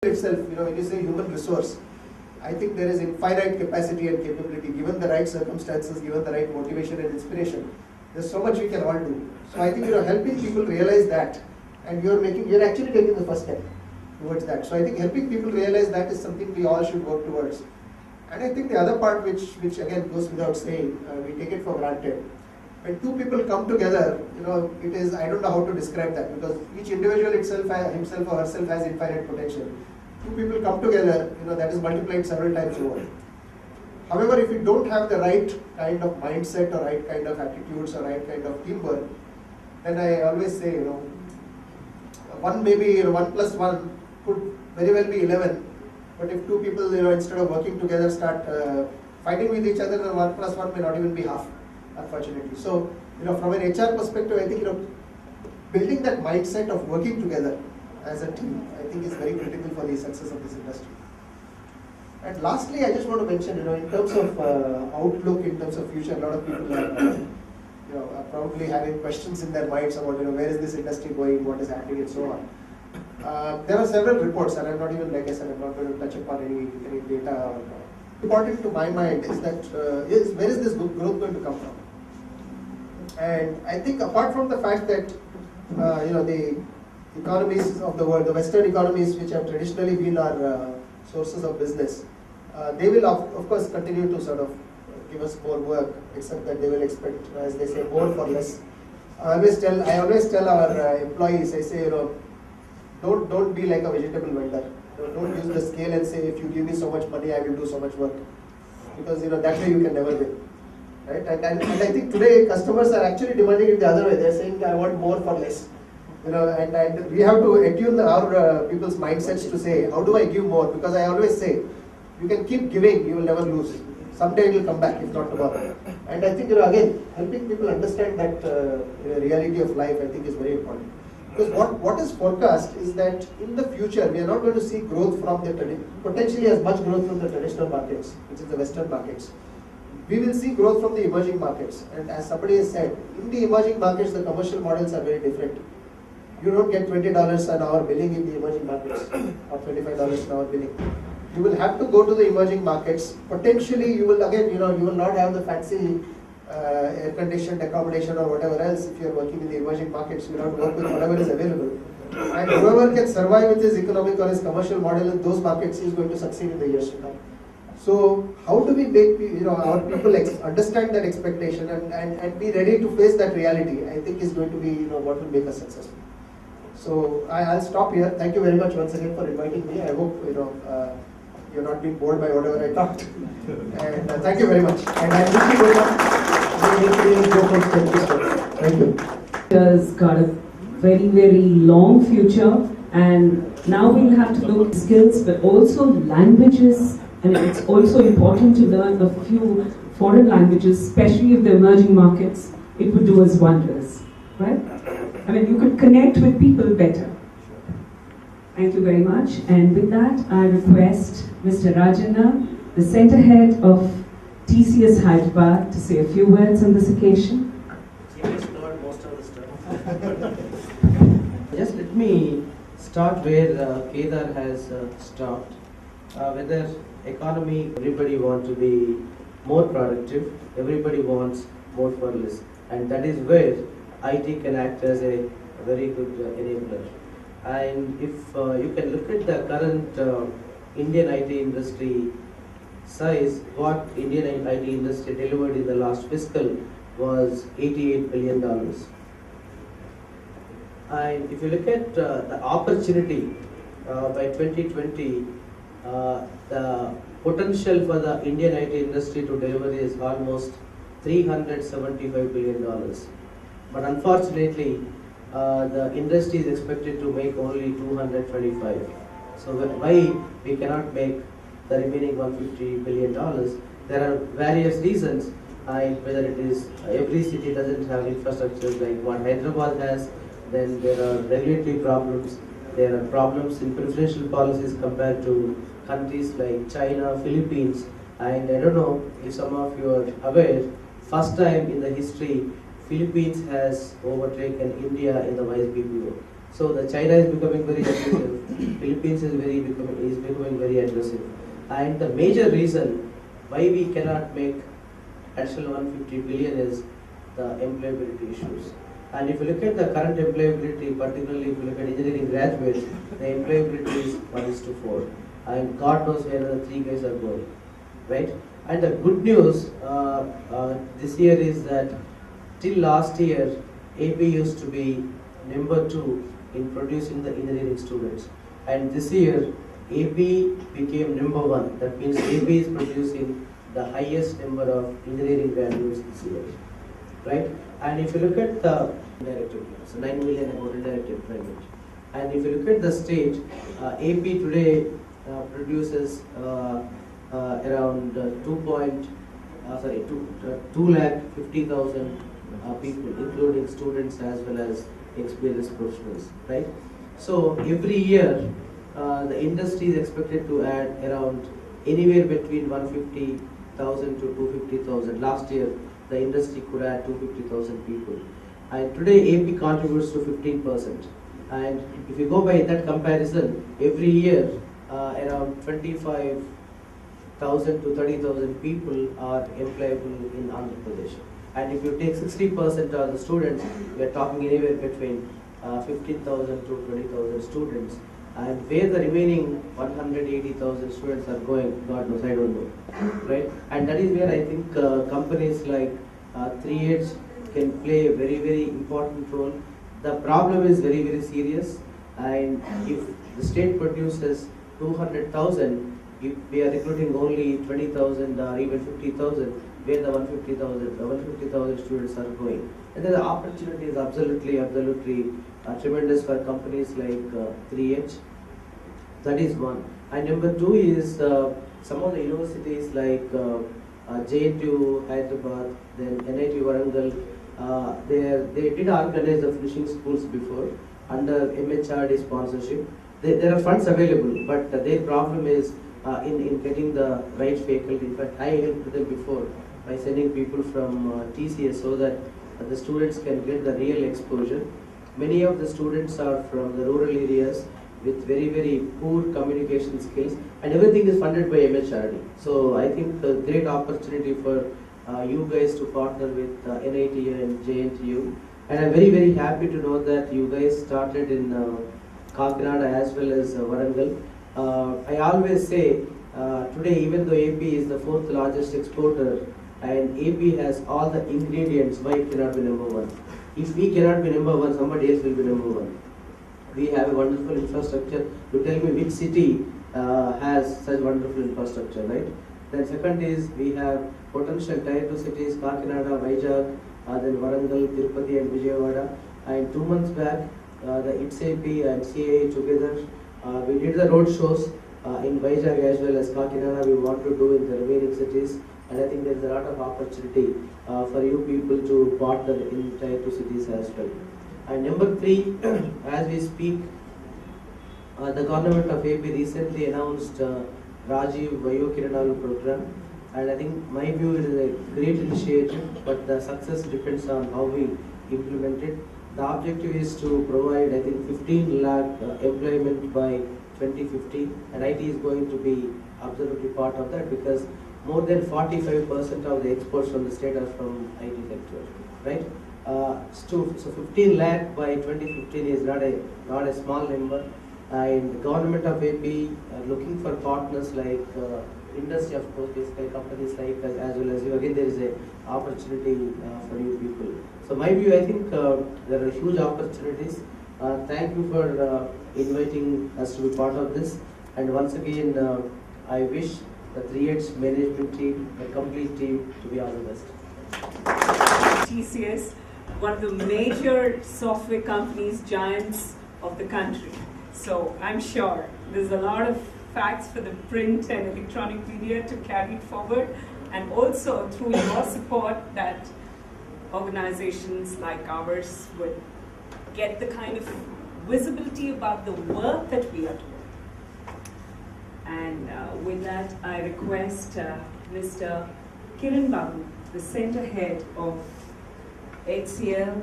itself, when you say human resource, I think there is infinite capacity and capability, given the right circumstances, given the right motivation and inspiration. There's so much we can all do. So I think helping people realize that, and you're actually taking the first step towards that. So I think helping people realize that is something we all should work towards. And I think the other part, which again goes without saying, we take it for granted. When two people come together, it is, I don't know how to describe that, because each individual himself or herself has infinite potential. Two people come together, that is multiplied several times over. However, if you don't have the right kind of mindset or right kind of attitudes or right kind of teamwork, then I always say, 1 plus 1 could very well be 11. But if two people, instead of working together, start fighting with each other, then 1 plus 1 may not even be half, unfortunately. So, from an HR perspective, I think, building that mindset of working together as a team, I think is very critical for the success of this industry. And lastly, I just want to mention, in terms of outlook, in terms of future, a lot of people are probably having questions in their minds about, where is this industry going, what is happening, and so on. There are several reports, and I'm not even, like I said, I'm not going to touch upon any data. Important to my mind is that where is this growth going to come from? And I think apart from the fact that the economies of the world, the Western economies, which have traditionally been our sources of business, they will of course continue to sort of give us more work, except that they will expect, as they say, more for less. I always tell our employees, I say, don't be like a vegetable vendor. Don't use the scale and say, if you give me so much money, I will do so much work, because that way you can never win, right? And I think today customers are actually demanding it the other way. They're saying, I want more for less. And we have to attune our people's mindsets to say, how do I give more? Because I always say, you can keep giving, you will never lose. Someday it will come back, if not tomorrow. And I think, again, helping people understand that reality of life, I think, is very important. Because what is forecast is that in the future, we are not going to see growth from potentially as much growth from the traditional markets, which is the Western markets. We will see growth from the emerging markets. And as somebody has said, in the emerging markets, the commercial models are very different. You don't get $20 an hour billing in the emerging markets, or $25 an hour billing. You will have to go to the emerging markets. Potentially, you will again, you will not have the fancy air-conditioned accommodation or whatever else. If you are working in the emerging markets, you will have to work with whatever is available. And whoever can survive with his economic or his commercial model in those markets is going to succeed in the years to come. So, how do we make our people understand that expectation and be ready to face that reality? I think is going to be what will make us successful. So I'll stop here. Thank you very much once again for inviting me. I hope you're not being bored by whatever I talked. And thank you very much. And I'm looking forward to thank you. Has got a very, very long future, and now we'll have to look at skills, but also languages, and it's also important to learn a few foreign languages, especially if the emerging markets. It would do us wonders, right? I mean, you could connect with people better. Thank you very much. And with that, I request Mr. Rajanna, the Center Head of TCS Hyderabad, to say a few words on this occasion. He has learned most of the stuff. Just let me start where Kedar has stopped. Whether economy, everybody wants to be more productive, everybody wants more for less. And that is where IT can act as a very good enabler. And if you can look at the current Indian IT industry size, what Indian IT industry delivered in the last fiscal was $88 billion. And if you look at the opportunity by 2020, the potential for the Indian IT industry to deliver is almost $375 billion. But unfortunately, the industry is expected to make only 225. So why we cannot make the remaining $150 billion? There are various reasons, whether it is every city doesn't have infrastructure like what Hyderabad has, then there are regulatory problems, there are problems in preferential policies compared to countries like China, Philippines, and I don't know if some of you are aware, first time in the history, Philippines has overtaken India in the wise BPO. So the China is becoming very aggressive, Philippines is becoming very aggressive. And the major reason why we cannot make additional 150 billion is the employability issues. And if you look at the current employability, particularly if you look at engineering graduates, the employability is 1:4. And God knows where the 3 guys are going, right? And the good news this year is that till last year, AP used to be number 2 in producing the engineering students. And this year, AP became number 1. That means AP is producing the highest number of engineering graduates this year, right? And if you look at the indirect employment, so 9 million about indirect employment. And if you look at the state, AP today produces around 2,50,000 people, including students as well as experienced professionals, right? So every year, the industry is expected to add around anywhere between 150,000 to 250,000. Last year, the industry could add 250,000 people. And today, AP contributes to 15%. And if you go by that comparison, every year, around 25,000 to 30,000 people are employable in Andhra Pradesh. And if you take 60% of the students, we are talking anywhere between 15,000 to 20,000 students. And where the remaining 180,000 students are going, God knows, I don't know, right? And that is where I think companies like 3H can play a very, very important role. The problem is very, very serious. And if the state produces 200,000, if we are recruiting only 20,000 or even 50,000, where the 150,000 students are going. And then the opportunity is absolutely tremendous for companies like 3H. That is one. And number 2 is some of the universities like JNTU Hyderabad, then NIT Warangal. They did organize the finishing schools before under MHRD sponsorship. There are funds available, but their problem is in getting the right faculty. In fact, I helped them before by sending people from TCS so that the students can get the real exposure. Many of the students are from the rural areas with very, very poor communication skills, and everything is funded by MHRD. So I think a great opportunity for you guys to partner with NIT and JNTU. And I'm very, very happy to know that you guys started in Kakinada as well as Warangal. I always say today, even though AP is the 4th largest exporter and AP has all the ingredients, why it cannot be number 1? If we cannot be number 1, somebody else will be number 1. We have a wonderful infrastructure. You tell me which city has such wonderful infrastructure, right? Then second is we have potential tier 2 cities, Kakinada, Vizag, then Warangal, Tirupati and Vijayawada. And 2 months back, the ITSAP and CAA together, we did the road shows in Vizag as well as Kakinada. We want to do in the remaining cities. And I think there is a lot of opportunity for you people to partner in tier 2 cities as well. And number 3, as we speak, the government of AP recently announced Rajiv Vayokiranalu program. And I think my view it is a great initiative, but the success depends on how we implement it. The objective is to provide, I think, 15 lakh employment by 2050, and IT is going to be absolutely part of that because more than 45% of the exports from the state are from IT sector, right? So 15 lakh by 2015 is not a small number, and the government of AP looking for partners like industry, of course, basically companies like as well as you. Again, there is a opportunity for you people. So my view, I think there are huge opportunities. Thank you for inviting us to be part of this. And once again, I wish the 3H management team, the complete team, to be all the best. TCS, one of the major software companies, giants of the country. So I'm sure there's a lot of facts for the print and electronic media to carry it forward, and also through your support that organizations like ours would get the kind of visibility about the work that we are doing. And with that, I request Mr. Kiran Babu, the center head of HCL,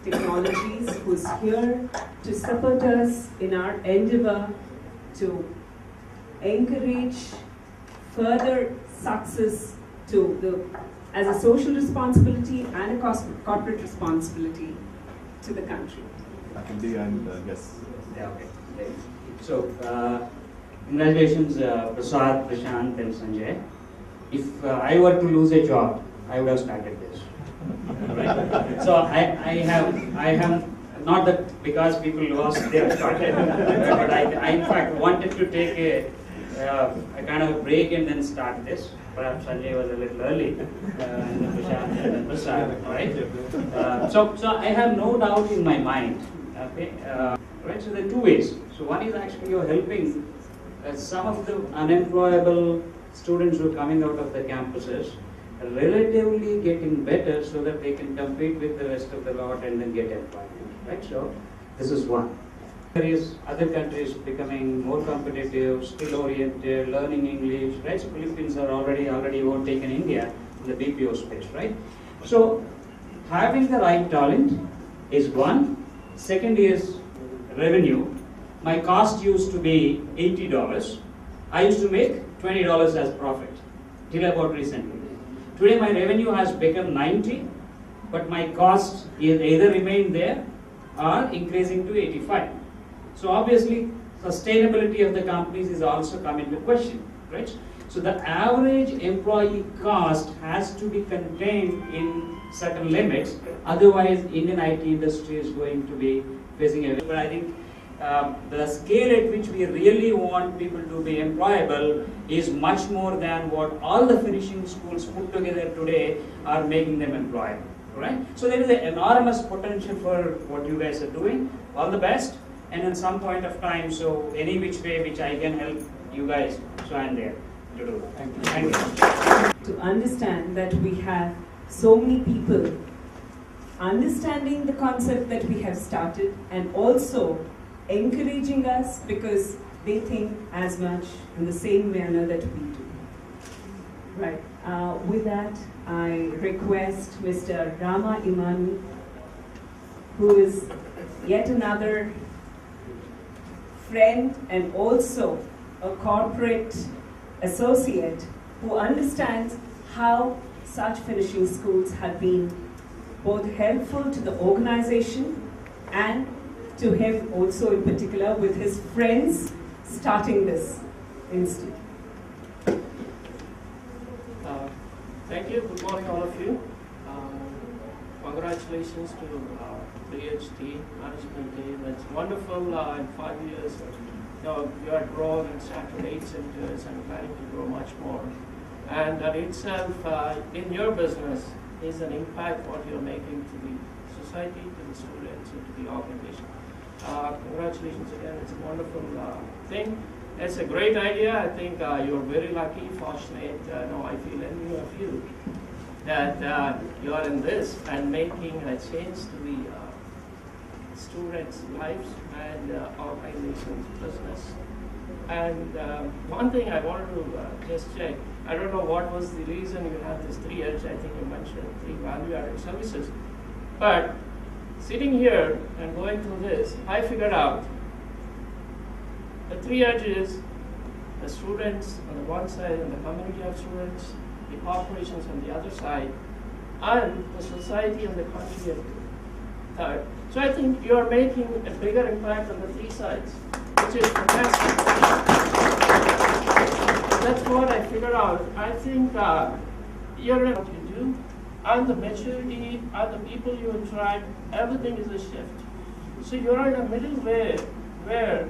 Technologies, who's here to support us in our endeavor to encourage further success as a social responsibility and a corporate responsibility to the country. Hindi and yes. Yeah, okay. So, congratulations, Prasad, Prashant, and Sanjay. If I were to lose a job, I would have started this. Right? So I have not that because people lost they have started, but I in fact wanted to take a kind of a break and then start this. Perhaps Sanjay was a little early, and then Prashant and then Prasad, right? So I have no doubt in my mind. Okay, right. So there are two ways. So one is actually you're helping some of the unemployable students who are coming out of the campuses relatively getting better so that they can compete with the rest of the lot and then get employment, right? So this is one. There is other countries becoming more competitive, skill-oriented, learning English, right? So Philippines are already overtaken India in the BPO space, right? So having the right talent is one. Second is revenue. My cost used to be $80. I used to make $20 as profit till about recently. Today my revenue has become 90, but my cost is either remain there or increasing to 85. So obviously sustainability of the companies is also come into question, right? So the average employee cost has to be contained in certain limits, otherwise Indian IT industry is going to be facing a. But I think the scale at which we really want people to be employable is much more than what all the finishing schools put together today are making them employable, right? So there is an enormous potential for what you guys are doing. All the best, and at some point of time, so any which way which I can help you guys, so I'm there to do. Thank you. To understand that we have so many people understanding the concept that we have started and also encouraging us because they think as much in the same manner that we do. Right. With that, I request Mr. Rama Imanu, who is yet another friend and also a corporate associate who understands how such finishing schools have been both helpful to the organization and to him also in particular with his friends starting this institute. Thank you. Good morning, all of you. Congratulations to PhD management team. It's wonderful in 5 years. You have grown and started 8 centers and planning to grow much more. And that itself, in your business, is an impact what you're making to the society, to the students, and to the organization. Congratulations again. It's a wonderful thing. It's a great idea. I think you're very lucky, fortunate. I feel envy of you that you are in this and making a change to the students' lives and organizations' business. And one thing I wanted to just check. I don't know what was the reason you have this 3 edge. I think you mentioned 3 value-added services. But sitting here and going through this, I figured out the 3 edges, the students on the one side and the community of students, the corporations on the other side, and the society and the country on the third. So I think you are making a bigger impact on the 3 sides, which is fantastic. That's what I figured out. I think you're what you do, and the maturity, and the people you attract, everything is a shift. So you're in a middle way where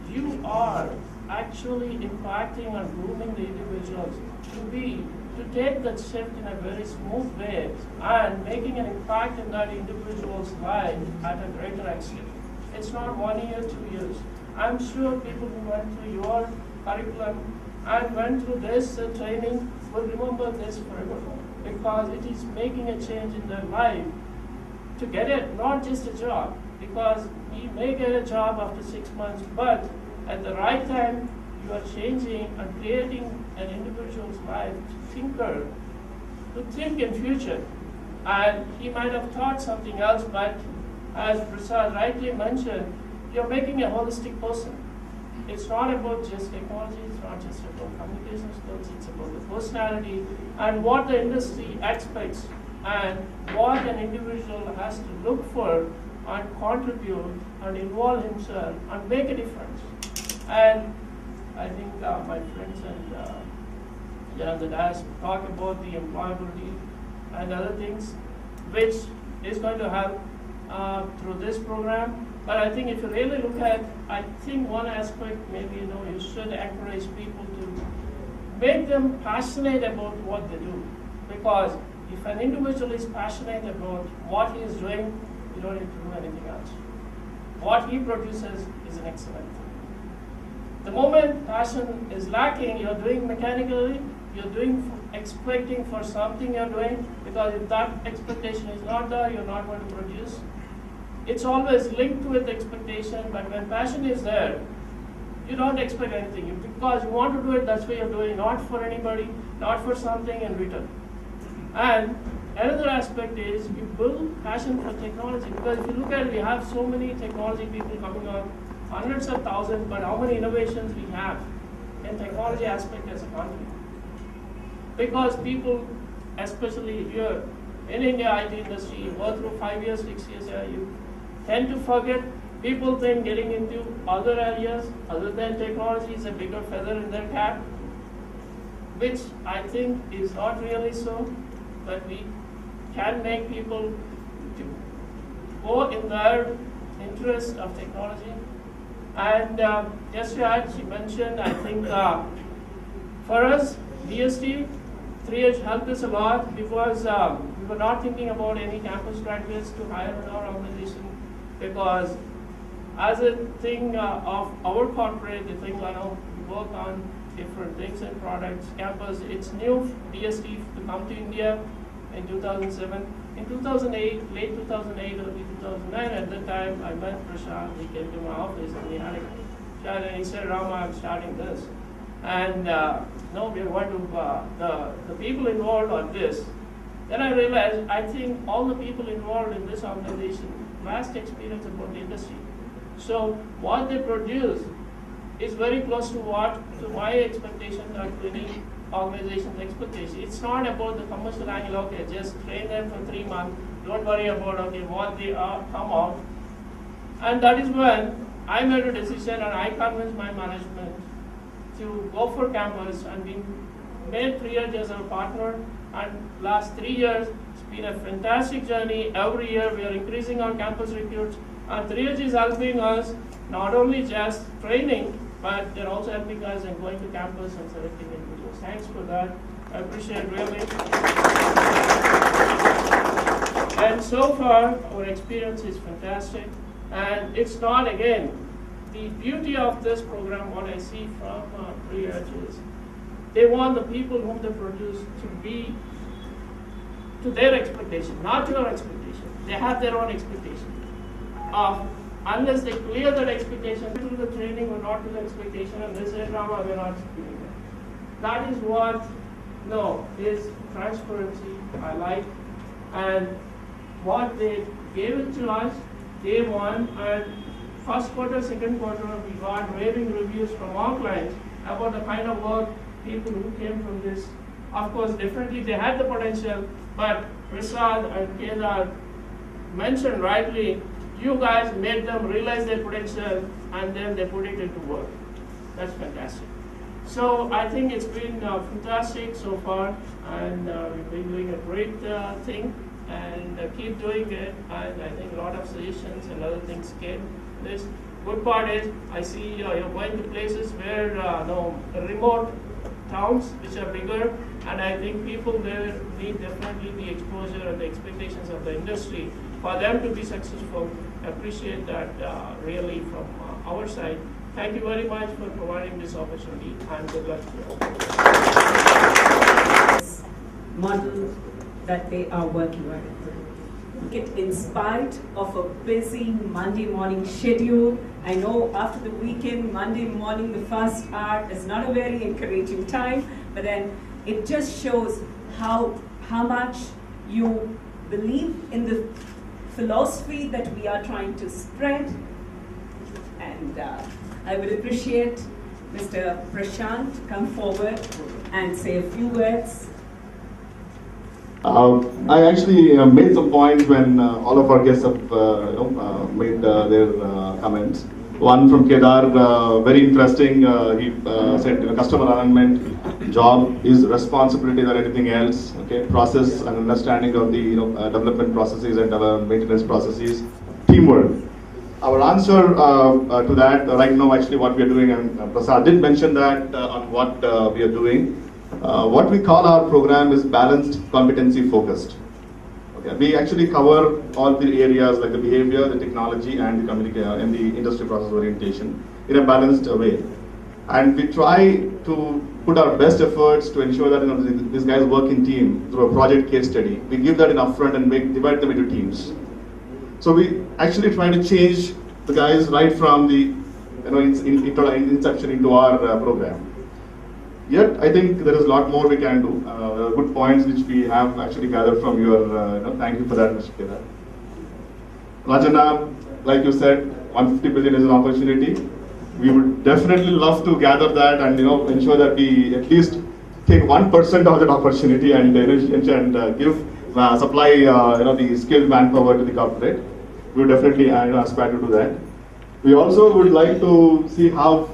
you are actually impacting and grooming the individuals to take that shift in a very smooth way and making an impact in that individual's life at a greater extent. It's not 1 year, 2 years. I'm sure people who went through your curriculum and went through this training will remember this forever because it is making a change in their life to get it, not just a job, because we may get a job after 6 months, but at the right time, you are changing and creating an individual's life to think in future. And he might have thought something else, but as Prasad rightly mentioned, you're making a holistic person. It's not about just technology, it's not just about communication skills, it's about the personality and what the industry expects and what an individual has to look for and contribute and involve himself and make a difference. And I think my friends and the DAS talk about the employability and other things, which is going to help through this program. But I think if you really look at, I think one aspect maybe you should encourage people to make them passionate about what they do. Because if an individual is passionate about what he is doing, you don't need to do anything else. What he produces is an excellent thing. The moment passion is lacking, you're doing mechanically, you're doing expecting for something you're doing, because if that expectation is not there, you're not going to produce. It's always linked with expectation, but when passion is there, you don't expect anything. Because you want to do it, that's why you're doing, not for anybody, not for something in return. And another aspect is you build passion for technology, because if you look at it, we have so many technology people coming on, hundreds of thousands, but how many innovations we have in technology aspect as a country? Because people, especially here in India IT industry, you go through 5 years, 6 years, you tend to forget. People think getting into other areas other than technology is a bigger feather in their cap, which I think is not really so, but we can make people to go in their interest of technology. And just to add, she mentioned, I think for us, DST, 3H helped us a lot because we were not thinking about any campus graduates to hire in our organization, because as a thing of our corporate, they think, we work on different things and products. Campus, it's new DST to come to India in 2007. In 2008, late 2008, early 2009, at that time, I met Prashant. He came to my office and we had a chat, and he said, Rama, I'm starting this. And no, we are going to, the people involved on this. Then I realized, I think all the people involved in this organization, vast experience about the industry. So what they produce is very close to my expectations or to any organization's expectation. It's not about the commercial angle, okay, just train them for 3 months, don't worry about, okay, what they are, come out. And that is when I made a decision and I convinced my management to go for campus, and we made 3H as our partner, and last 3 years, it's been a fantastic journey. Every year we are increasing our campus recruits, and 3H is helping us not only just training, but they're also helping us in going to campus and selecting individuals. Thanks for that. I appreciate it really. And so far, our experience is fantastic. And it's not, again, the beauty of this program, what I see from 3H is, they want the people whom they produce to be to their expectation, not to your expectation. They have their own expectation. Unless they clear that expectation to the training or not to the expectation, and they say, Rama, we're not doing that. That is what, is transparency I like. And what they gave it to us, day one, and first quarter, second quarter, we got raving reviews from our clients about the kind of work people who came from this. Of course, definitely they had the potential, but Prasad and Kedar mentioned rightly, you guys made them realize their potential and then they put it into work. That's fantastic. So I think it's been fantastic so far, and we've been doing a great thing, and keep doing it. And I think a lot of suggestions and other things came. This good part is I see you're going to places where remote towns which are bigger, and I think people there need definitely the exposure and the expectations of the industry for them to be successful. I appreciate that really from our side. Thank you very much for providing this opportunity, and good luck to you. Model that they are working with. In spite of a busy Monday morning schedule, I know after the weekend, Monday morning, the first hour is not a very encouraging time, but then it just shows how much you believe in the philosophy that we are trying to spread. And I would appreciate Mr. Prashant to come forward and say a few words. I actually made some points when all of our guests have made their comments. One from Kedar, very interesting. He said, customer alignment, job is responsibility than anything else. Okay, process and understanding of the development processes and maintenance processes, teamwork. Our answer to that right now, actually, what we are doing, and Prasad did mention that on what we are doing. What we call our program is balanced competency focused. Okay. We actually cover all the areas like the behavior, the technology, and the and the industry process orientation in a balanced way. And we try to put our best efforts to ensure that these guys work in team through a project case study. We give that in upfront and divide them into teams. So we actually try to change the guys right from the inception into our program. Yet, I think there is a lot more we can do. Good points which we have actually gathered from your, thank you for that, Mr. Kedar. Rajana, like you said, 150 billion is an opportunity. We would definitely love to gather that and ensure that we at least take 1% of that opportunity and give supply the skilled manpower to the corporate. We would definitely aspire to do that. We also would like to see how